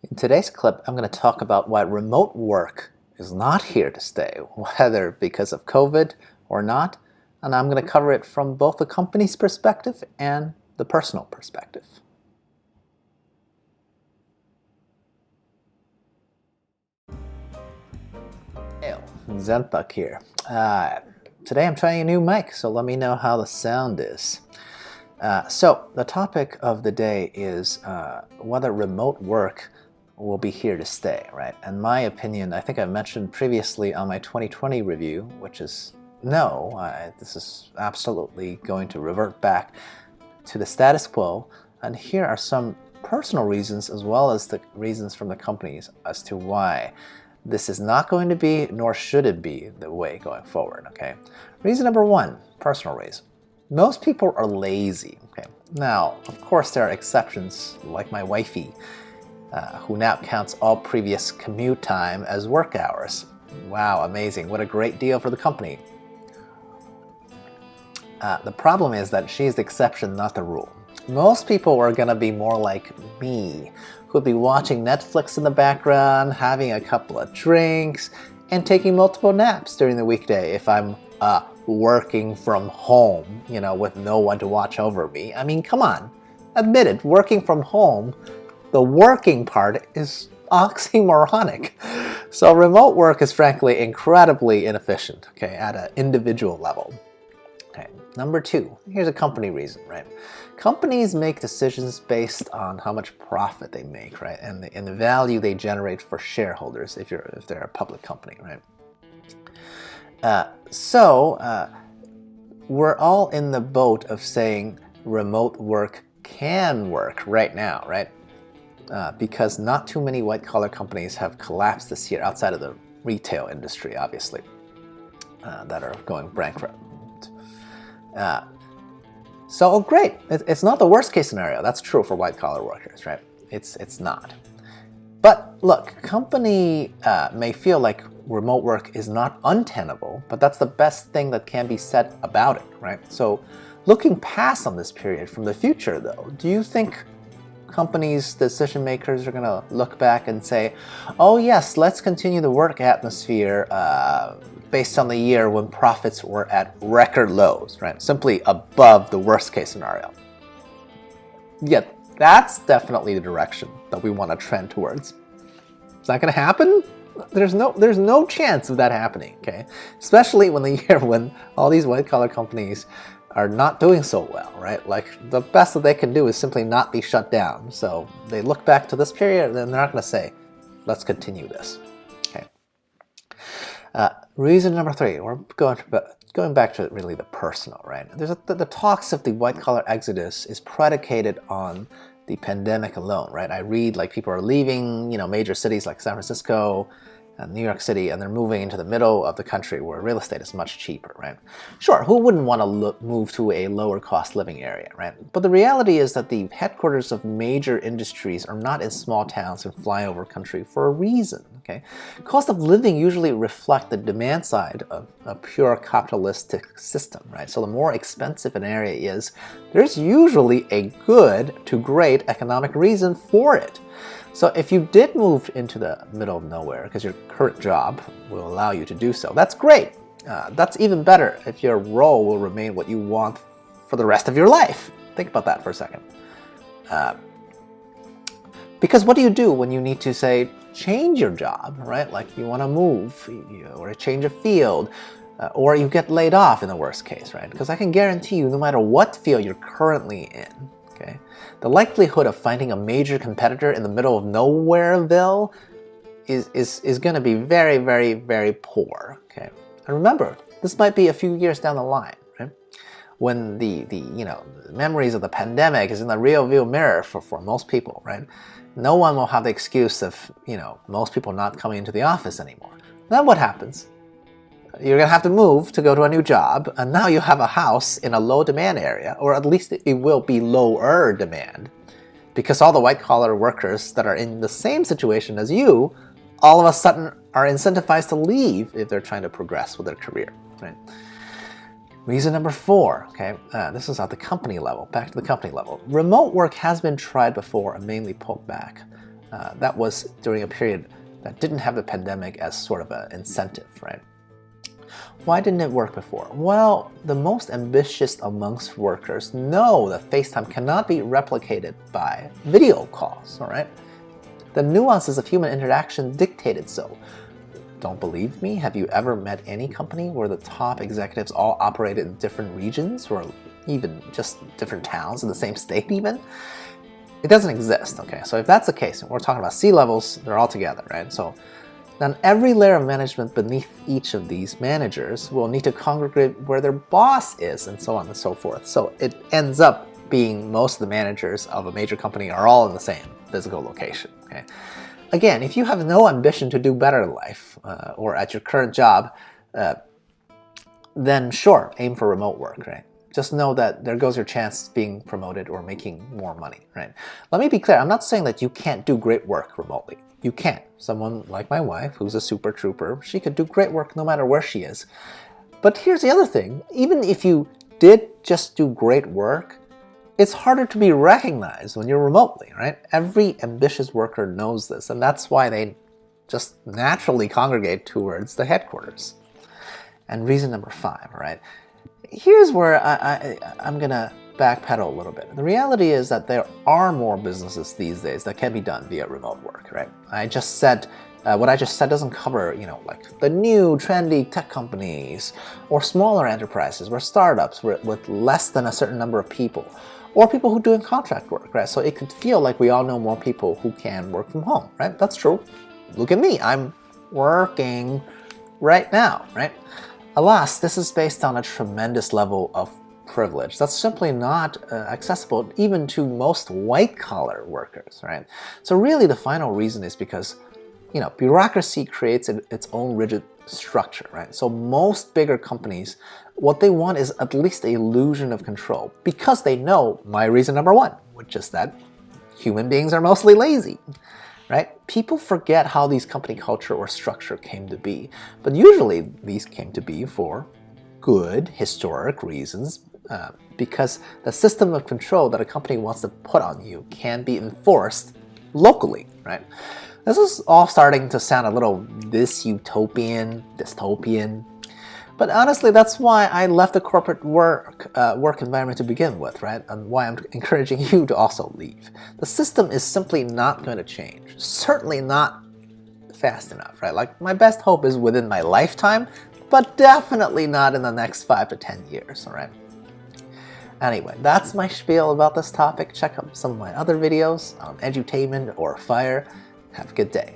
In today's clip, I'm going to talk about why remote work is not here to stay, whether because of COVID or not, and I'm going to cover it from both the company's perspective and the personal perspective. Hey, Zenpak here. Today I'm trying a new mic, so let me know how the sound is. So the topic of the day is whether remote work will be here to stay, right? And my opinion, I think I mentioned previously on my 2020 review, which is no, this is absolutely going to revert back to the status quo. And here are some personal reasons as well as the reasons from the companies as to why this is not going to be, nor should it be, the way going forward, okay? Reason number one, personal reason. Most people are lazy, okay? Now, of course, there are exceptions, like my wifey, who now counts all previous commute time as work hours. Wow, amazing. What a great deal for the company. The problem is that she's the exception, not the rule. Most people are going to be more like me, who'd be watching Netflix in the background, having a couple of drinks, and taking multiple naps during the weekday if I'm working from home, you know, with no one to watch over me. I mean, come on. Admit it, working from home, the working part is oxymoronic. So remote work is frankly incredibly inefficient, okay, at an individual level. Okay. Number two, here's a company reason, right? Companies make decisions based on how much profit they make, right, and the value they generate for shareholders if they're a public company, right? We're all in the boat of saying remote work can work right now, right? Because not too many white-collar companies have collapsed this year outside of the retail industry, obviously, that are going bankrupt. So great, it's not the worst case scenario. That's true for white-collar workers, right? It's not. But look, company may feel like remote work is not untenable, but that's the best thing that can be said about it, right? So looking past on this period from the future, though, do you think companies, decision makers are going to look back and say, oh yes, let's continue the work atmosphere based on the year when profits were at record lows, right? Simply above the worst case scenario. Yet that's definitely the direction that we want to trend towards. Is that going to happen? There's no chance of that happening, okay? Especially when the year when all these white-collar companies are not doing so well, right? Like, the best that they can do is simply not be shut down. So they look back to this period and then they're not going to say, let's continue this, okay? Reason number three, we're going back to really the personal, right? The talks of the white-collar exodus is predicated on the pandemic alone, right? I read like people are leaving, you know, major cities like San Francisco and New York City, and they're moving into the middle of the country where real estate is much cheaper, right? Sure, who wouldn't want to move to a lower cost living area, right? But the reality is that the headquarters of major industries are not in small towns and flyover country for a reason, okay? Cost of living usually reflect the demand side of a pure capitalistic system, right? So the more expensive an area is, there's usually a good to great economic reason for it. So if you did move into the middle of nowhere because your current job will allow you to do so, that's great. That's even better if your role will remain what you want for the rest of your life. Think about that for a second. Because what do you do when you need to, say, change your job, right? Like you want to move or change a field, or you get laid off in the worst case, right? Because I can guarantee you, no matter what field you're currently in, okay, the likelihood of finding a major competitor in the middle of nowhereville is going to be very, very, very poor. Okay, and remember, this might be a few years down the line, right? When the memories of the pandemic is in the rear view mirror for most people, right? No one will have the excuse of most people not coming into the office anymore. Then what happens? You're going to have to move to go to a new job, and now you have a house in a low demand area, or at least it will be lower demand, because all the white-collar workers that are in the same situation as you all of a sudden are incentivized to leave if they're trying to progress with their career, right? Reason number four, okay, this is at the company level, back to the company level. Remote work has been tried before and mainly pulled back. That was during a period that didn't have the pandemic as sort of an incentive, right? Why didn't it work before? Well, the most ambitious amongst workers know that FaceTime cannot be replicated by video calls, all right? The nuances of human interaction dictated so. Don't believe me? Have you ever met any company where the top executives all operated in different regions or even just different towns in the same state even? It doesn't exist, okay? So if that's the case, we're talking about C-levels, they're all together, right? So then every layer of management beneath each of these managers will need to congregate where their boss is and so on and so forth. So it ends up being most of the managers of a major company are all in the same physical location, okay? Again, if you have no ambition to do better in life or at your current job, then sure, aim for remote work, right? Just know that there goes your chance of being promoted or making more money, right? Let me be clear, I'm not saying that you can't do great work remotely. You can. Someone like my wife, who's a super trooper, she could do great work no matter where she is. But here's the other thing, even if you did just do great work, it's harder to be recognized when you're remotely, right? Every ambitious worker knows this, and that's why they just naturally congregate towards the headquarters. And reason number 5, right? Here's where I'm gonna backpedal a little bit. The reality is that there are more businesses these days that can be done via remote work, right? What I just said doesn't cover, like the new trendy tech companies or smaller enterprises or startups with less than a certain number of people, or people who are doing contract work, right? So it could feel like we all know more people who can work from home, right? That's true. Look at me, I'm working right now, right? Alas, this is based on a tremendous level of privilege that's simply not accessible even to most white-collar workers, right? So really the final reason is because, bureaucracy creates its own rigid structure, right? So most bigger companies, what they want is at least the illusion of control because they know my reason number 1, which is that human beings are mostly lazy. Right? People forget how these company culture or structure came to be, but usually these came to be for good historic reasons because the system of control that a company wants to put on you can be enforced locally, right? This is all starting to sound a little dystopian, but honestly, that's why I left the corporate work environment to begin with, right? And why I'm encouraging you to also leave. The system is simply not going to change. Certainly not fast enough, right? Like, my best hope is within my lifetime, but definitely not in the next 5 to 10 years, all right? Anyway, that's my spiel about this topic. Check out some of my other videos on edutainment or FIRE. Have a good day.